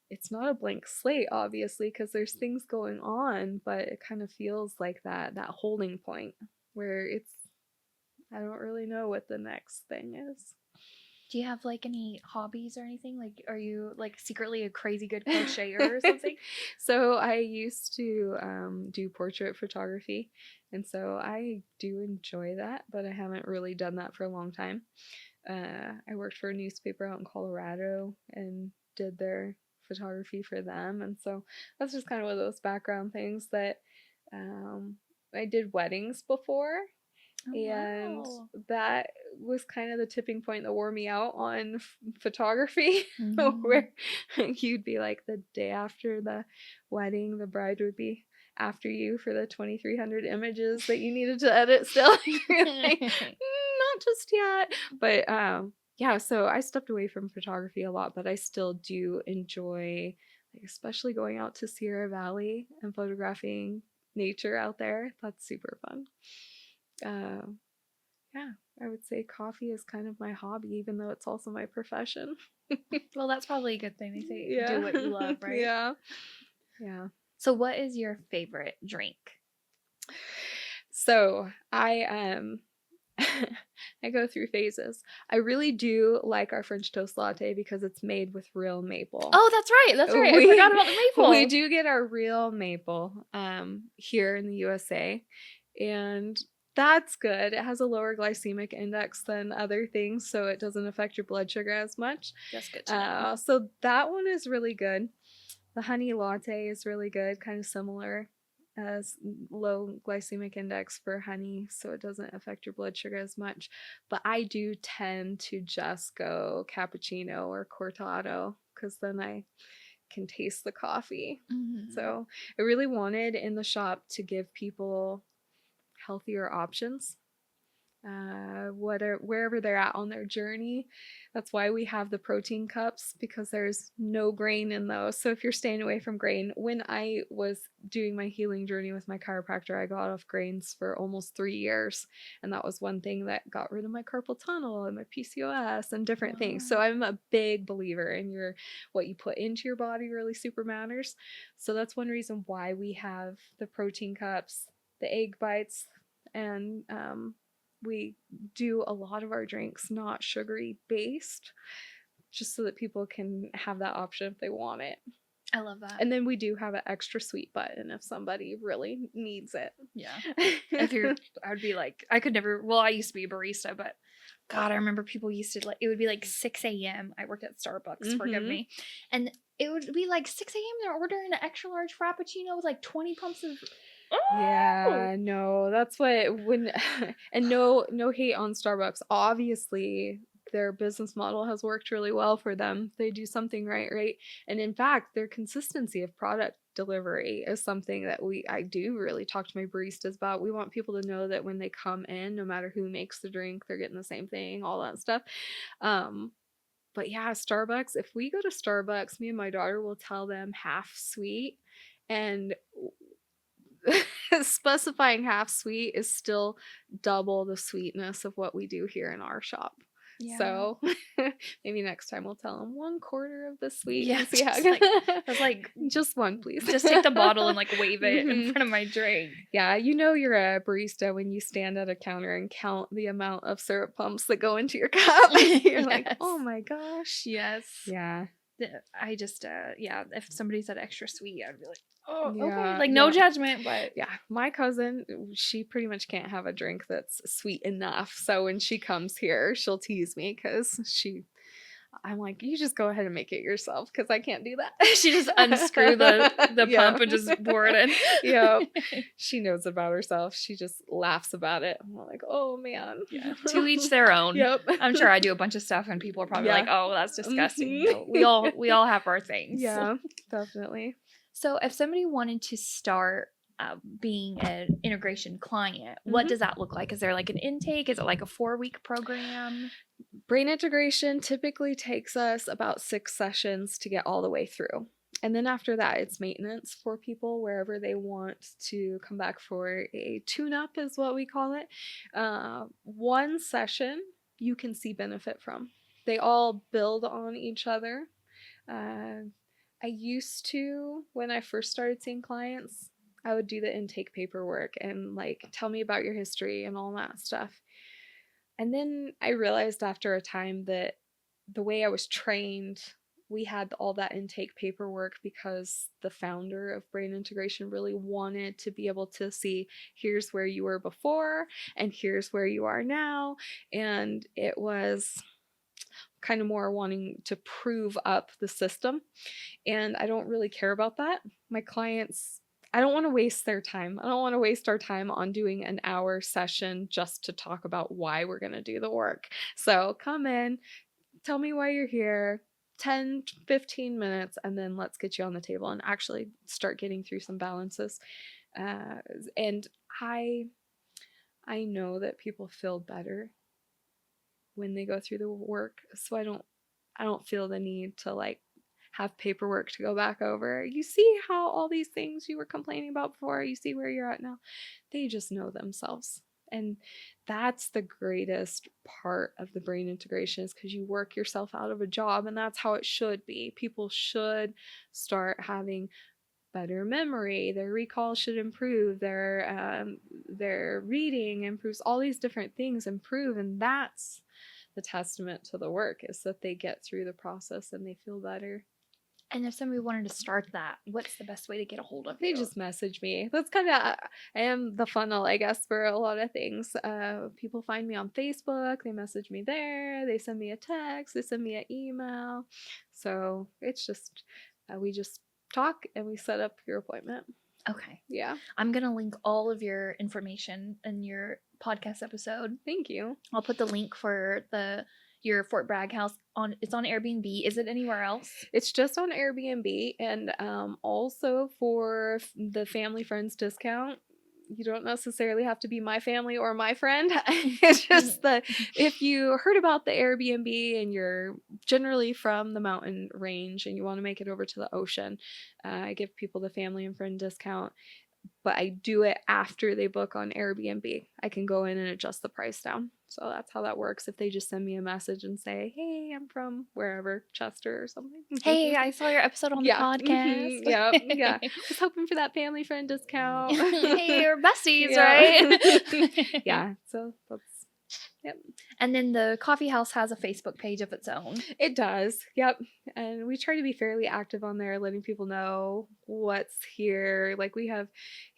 Speaker 2: it's not a blank slate, obviously, because there's things going on, but it kind of feels like that holding point where I don't really know what the next thing is.
Speaker 1: Do you have like any hobbies or anything? Like, are you like secretly a crazy good crocheter or something?
Speaker 2: So I used to do portrait photography, and so I do enjoy that, but I haven't really done that for a long time. I worked for a newspaper out in Colorado and did their photography for them, and so that's just kind of one of those background things that I did weddings before,
Speaker 1: Oh,
Speaker 2: and
Speaker 1: wow.
Speaker 2: that was kind of the tipping point that wore me out on photography
Speaker 1: Mhm.
Speaker 2: where you'd be like the day after the wedding, the bride would be after you for the 2,300 images that you needed to edit still. You're like, not just yet. But yeah, so I stepped away from photography a lot, but I still do enjoy, like, especially going out to Sierra Valley and photographing nature out there. That's super fun. uh, yeah, I would say coffee is kind of my hobby, even though it's also my profession.
Speaker 1: Well, that's probably a good thing. They say
Speaker 2: Yeah.
Speaker 1: do what you love, right?
Speaker 2: Yeah. Yeah.
Speaker 1: So, what is your favorite drink?
Speaker 2: So I go through phases. I really do like our French toast latte because it's made with real maple.
Speaker 1: Oh, that's right. That's right. I
Speaker 2: We
Speaker 1: forgot about the maple.
Speaker 2: we do get our real maple here in the USA, and that's good. It has a lower glycemic index than other things, so it doesn't affect your blood sugar as much.
Speaker 1: That's good to know.
Speaker 2: So that one is really good. The honey latte is really good, kind of similar as low glycemic index for honey, so it doesn't affect your blood sugar as much. But I do tend to just go cappuccino or cortado because then I can taste the coffee.
Speaker 1: Mhm.
Speaker 2: So I really wanted in the shop to give people healthier options, wherever they're at on their journey. That's why we have the protein cups, because there's no grain in those. So if you're staying away from grain, when I was doing my healing journey with my chiropractor, I got off grains for almost 3 years, and that was one thing that got rid of my carpal tunnel and my PCOS and different things. So
Speaker 1: Wow.
Speaker 2: I'm a big believer in what you put into your body really super matters. So that's one reason why we have the protein cups, the egg bites, and we do a lot of our drinks not sugary based, just so that people can have that option if they want it.
Speaker 1: I love that.
Speaker 2: And then we do have an extra sweet button if somebody really needs it.
Speaker 1: Yeah. I would be like, I could never, well, I used to be a barista, but God, I remember people used to like, it would be like 6 a.m. I worked at Starbucks, forgive me. And it would be like 6 a.m. They're ordering an extra large Frappuccino with like 20 pumps of.
Speaker 2: Yeah, no, that's what and no hate on Starbucks. Obviously, their business model has worked really well for them. They do something right? And in fact, their consistency of product delivery is something that I do really talk to my baristas about. We want people to know that when they come in, no matter who makes the drink, they're getting the same thing, all that stuff. But yeah, Starbucks, if we go to Starbucks, me and my daughter will tell them half sweet, and specifying half sweet is still double the sweetness of what we do here in our shop.
Speaker 1: Yeah.
Speaker 2: So maybe next time we'll tell them 1/4 of the sweet.
Speaker 1: Yeah,
Speaker 2: And see how
Speaker 1: that's like
Speaker 2: just one, please.
Speaker 1: Just take the bottle and like wave it in front of my drink.
Speaker 2: Yeah, you know you're a barista when you stand at a counter and count the amount of syrup pumps that go into your cup. You're like, oh my gosh.
Speaker 1: Yes.
Speaker 2: Yeah.
Speaker 1: I just yeah, if somebody said extra sweet, I'd be like, oh,
Speaker 2: Yeah,
Speaker 1: okay. Like no judgment, but
Speaker 2: yeah, my cousin, she pretty much can't have a drink that's sweet enough. So when she comes here, she'll tease me because I'm like, you just go ahead and make it yourself because I can't do that.
Speaker 1: She just unscrew the pump and just pour it in.
Speaker 2: Yeah, she knows about herself. She just laughs about it. I'm like, oh man.
Speaker 1: Yeah. To each their own.
Speaker 2: Yep.
Speaker 1: I'm sure I do a bunch of stuff and people are probably like, oh, that's disgusting. You know, we all have our things.
Speaker 2: Yeah, definitely.
Speaker 1: So if somebody wanted to start being an integration client, what does that look like? Is there like an intake? Is it like a 4-week program?
Speaker 2: Brain integration typically takes us about 6 sessions to get all the way through. And then after that, it's maintenance for people wherever they want to come back for a tune-up is what we call it. One session you can see benefit from. They all build on each other. I used to, when I first started seeing clients, I would do the intake paperwork and like tell me about your history and all that stuff. And then I realized after a time that the way I was trained, we had all that intake paperwork because the founder of Brain Integration really wanted to be able to see, here's where you were before and here's where you are now. And it was kind of more wanting to prove up the system. And I don't really care about that. My clients, I don't want to waste their time. I don't want to waste our time on doing an hour session just to talk about why we're going to do the work. So come in, tell me why you're here, 10, 15 minutes, and then let's get you on the table and actually start getting through some balances. And I know that people feel better when they go through the work, so I don't feel the need to like have paperwork to go back over. You see how all these things you were complaining about before, you see where you're at now. They just know themselves. And that's the greatest part of the brain integration, is because you work yourself out of a job, and that's how it should be. People should start having better memory, their recall should improve, their reading improves, all these different things improve, and that's the testament to the work, is that they get through the process and they feel better.
Speaker 1: And if somebody wanted to start that, what's the best way to get a hold of
Speaker 2: They
Speaker 1: you?
Speaker 2: just message me. That's kind of, I am the funnel, I guess, for a lot of things. People find me on Facebook, they message me there, they send me a text, they send me an email. So it's just, we just talk and we set up your appointment.
Speaker 1: Okay.
Speaker 2: Yeah.
Speaker 1: I'm going to link all of your information in your podcast episode.
Speaker 2: Thank you.
Speaker 1: I'll put the link for your Fort Bragg house on. It's on Airbnb. Is it anywhere else?
Speaker 2: It's just on Airbnb, and also for the family friends discount. You don't necessarily have to be my family or my friend. It's just that if you heard about the Airbnb and you're generally from the mountain range and you want to make it over to the ocean, I give people the family and friend discount. But I do it after they book on Airbnb. I can go in and adjust the price down. So that's how that works. If they just send me a message and say, hey, I'm from wherever, Chester or something.
Speaker 1: Hey, I saw your episode on the podcast.
Speaker 2: Yeah. Just hoping for that family friend discount.
Speaker 1: Hey, you're besties, right?
Speaker 2: Yeah. So that's, yep.
Speaker 1: And then the coffee house has a Facebook page of its own.
Speaker 2: It does. Yep. And we try to be fairly active on there, letting people know what's here. Like we have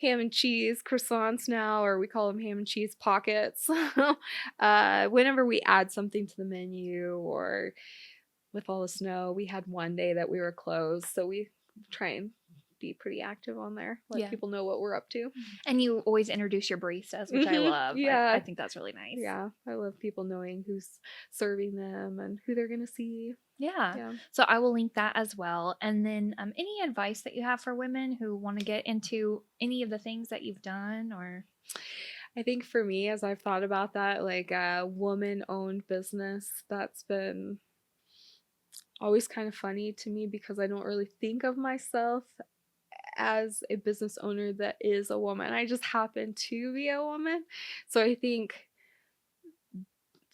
Speaker 2: ham and cheese croissants now, or we call them ham and cheese pockets. Whenever we add something to the menu, or with all the snow, we had one day that we were closed. So we try and be pretty active on there, let people know what we're up to.
Speaker 1: And you always introduce your baristas, which I love.
Speaker 2: Yeah.
Speaker 1: I think that's really nice.
Speaker 2: Yeah. I love people knowing who's serving them and who they're going to see.
Speaker 1: Yeah. So I will link that as well. And then any advice that you have for women who want to get into any of the things that you've done? Or
Speaker 2: I think for me, as I've thought about that, like a woman-owned business, that's been always kind of funny to me because I don't really think of myself as a business owner that is a woman. I just happen to be a woman. So I think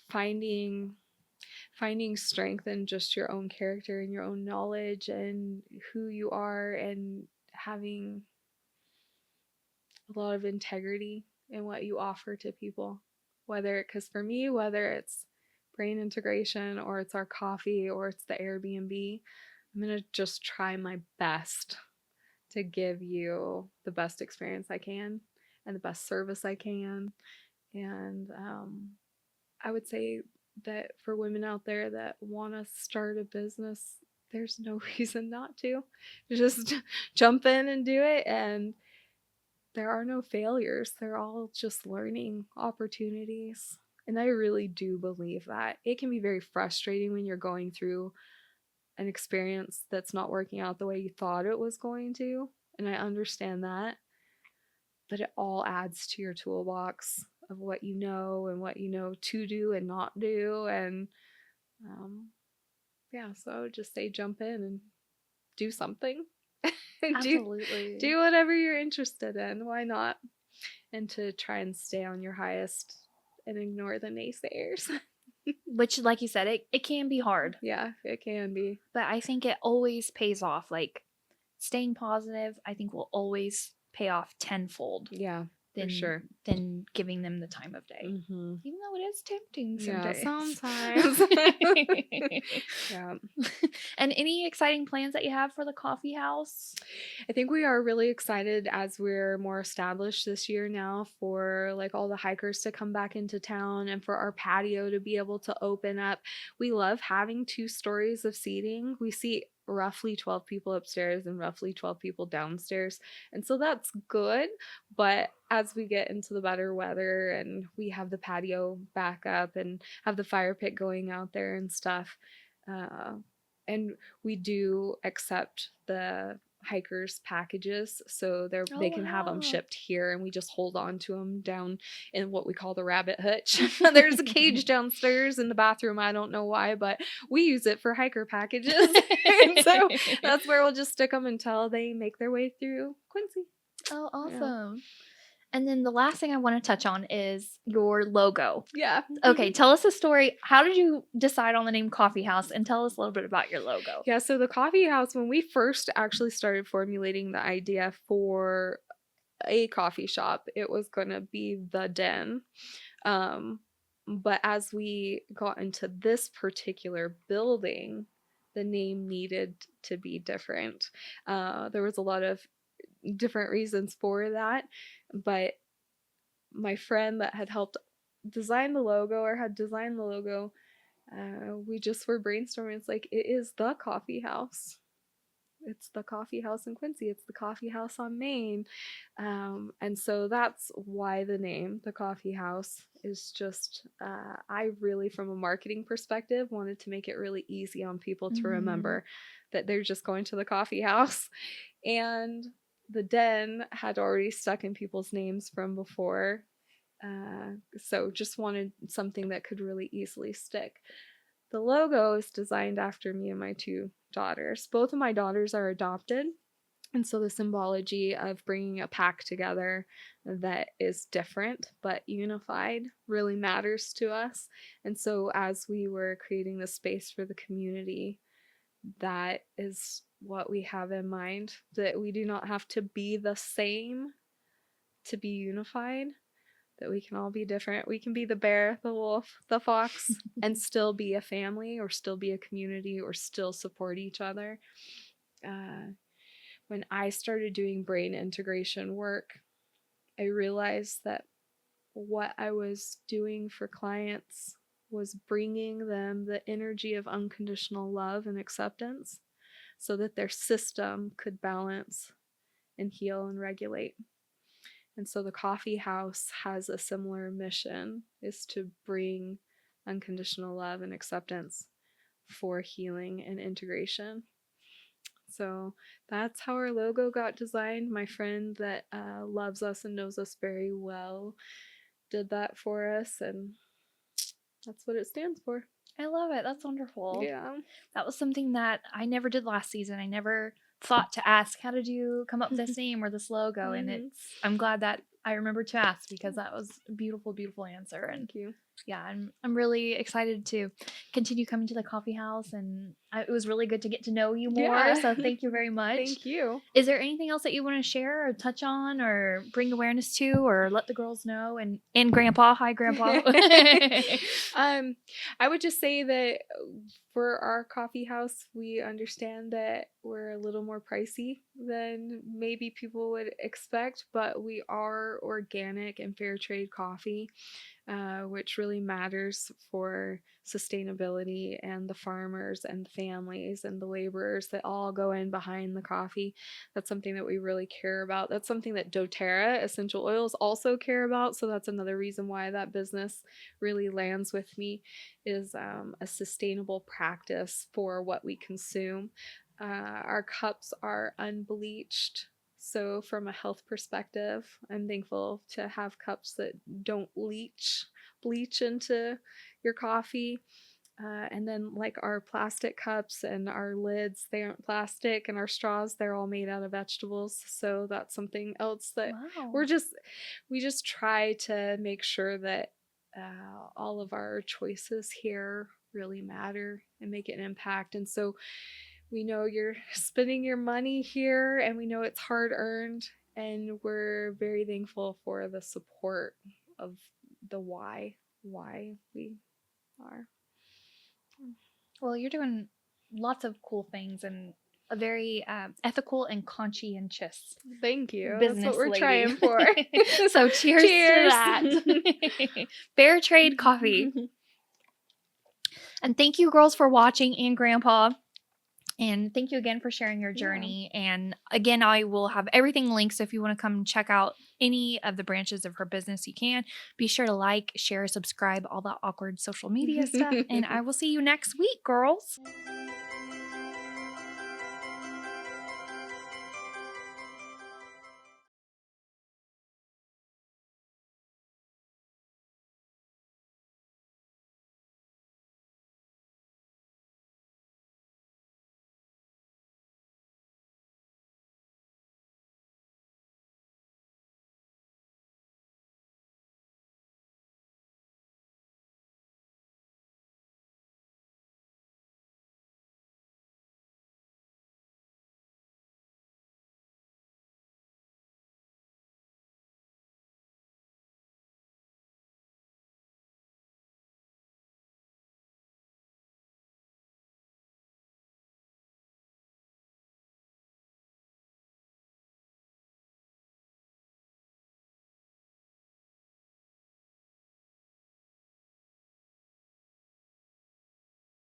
Speaker 2: finding strength in just your own character and your own knowledge and who you are, and having a lot of integrity in what you offer to people, because for me, whether it's brain integration or it's our coffee or it's the Airbnb, I'm going to just try my best to give you the best experience I can and the best service I can. And I would say that for women out there that want to start a business, there's no reason not to. Just jump in and do it, and there are no failures. They're all just learning opportunities. And I really do believe that. It can be very frustrating when you're going through an experience that's not working out the way you thought it was going to, and I understand that, but it all adds to your toolbox of what you know and what you know to do and not do. And so I would just say jump in and do something.
Speaker 1: absolutely
Speaker 2: do whatever you're interested in. Why not? And to try and stay on your highest and ignore the naysayers.
Speaker 1: which, like you said, it can be hard,
Speaker 2: Yeah, it can be.
Speaker 1: but I think it always pays off. Like, staying positive, I think will always pay off tenfold
Speaker 2: Yeah, for
Speaker 1: than
Speaker 2: sure.
Speaker 1: than giving them the time of day.
Speaker 2: Mm-hmm.
Speaker 1: Even though it is tempting some
Speaker 2: Yeah,
Speaker 1: days.
Speaker 2: sometimes. Yeah.
Speaker 1: And any exciting plans that you have for the coffee house?
Speaker 2: I think we are really excited as we're more established this year now for like all the hikers to come back into town and for our patio to be able to open up. We love having 2 stories of seating. We see roughly 12 people upstairs and roughly 12 people downstairs. And so that's good. But as we get into the better weather and we have the patio back up and have the fire pit going out there and stuff, uh, and we do accept the hikers packages so they
Speaker 1: Oh,
Speaker 2: can have them
Speaker 1: wow.
Speaker 2: shipped here and we just hold on to them down in what we call the rabbit hutch. There's a cage downstairs in the bathroom. I don't know why, but we use it for hiker packages. And so that's where we'll just stick them until they make their way through Quincy.
Speaker 1: Oh,
Speaker 2: Yeah.
Speaker 1: awesome. And then the last thing I want to touch on is your logo.
Speaker 2: Yeah.
Speaker 1: Okay, tell us a story. How did you decide on the name Coffee House? And tell us a little bit about your logo.
Speaker 2: Yeah, so the coffee house, when we first actually started formulating the idea for a coffee shop, it was going to be the Den. But as we got into this particular building, the name needed to be different. There was a lot of different reasons for that, but my friend that had helped design the logo or had designed the logo, we just were brainstorming. It's like, it is the coffee house. It's the coffee house in Quincy. It's the coffee house on Main. And so that's why the name, the coffee house, is just, I really, from a marketing perspective, wanted to make it really easy on people to remember that they're just going to the coffee house. And the Den had already stuck in people's names from before. So just wanted something that could really easily stick. The logo is designed after me and my 2 daughters. Both of my daughters are adopted. And so the symbology of bringing a pack together that is different but unified really matters to us. And so as we were creating the space for the community, that is what we have in mind, that we do not have to be the same to be unified, that we can all be different. We can be the bear, the wolf, the fox, and still be a family or still be a community or still support each other. When I started doing brain integration work, I realized that what I was doing for clients was bringing them the energy of unconditional love and acceptance so that their system could balance and heal and regulate. And so the coffee house has a similar mission, is to bring unconditional love and acceptance for healing and integration. So that's how our logo got designed. My friend that loves us and knows us very well did that for us, and that's what it stands for.
Speaker 1: I love it. That's wonderful.
Speaker 2: Yeah.
Speaker 1: That was something that I never did last season. I never thought to ask, how did you come up with this name or this logo? And I'm glad that I remembered to ask because that was a beautiful, beautiful answer. And
Speaker 2: Thank you.
Speaker 1: Yeah, I'm really excited to continue coming to the coffee house, and it was really good to get to know you more.
Speaker 2: Yeah.
Speaker 1: So thank you very much.
Speaker 2: Thank you.
Speaker 1: Is there anything else that you want to share or touch on or bring awareness to or let the girls know and Grandpa? Hi, Grandpa.
Speaker 2: I would just say that for our coffee house, we understand that we're a little more pricey than maybe people would expect, but we are organic and fair trade coffee, which really matters for sustainability and the farmers and the families and the laborers that all go in behind the coffee. That's something that we really care about. That's something that doTERRA essential oils also care about. So that's another reason why that business really lands with me, is a sustainable practice for what we consume. Our cups are unbleached. So from a health perspective, I'm thankful to have cups that don't bleach into your coffee. And then like our plastic cups and our lids, they aren't plastic, and our straws, they're all made out of vegetables. So that's something else that
Speaker 1: Wow.
Speaker 2: we just try to make sure that all of our choices here really matter and make an impact. And so we know you're spending your money here, and we know it's hard earned, and we're very thankful for the support of the why we are.
Speaker 1: Well, you're doing lots of cool things and a very ethical and conscientious
Speaker 2: Thank you.
Speaker 1: business
Speaker 2: That's what we're
Speaker 1: lady.
Speaker 2: trying for.
Speaker 1: So cheers to that. Fair trade coffee. And thank you, girls, for watching, and Grandpa. And thank you again for sharing your journey. Yeah. And again, I will have everything linked. So if you want to come check out any of the branches of her business, you can. Be sure to like, share, subscribe, all that awkward social media stuff. And I will see you next week, girls.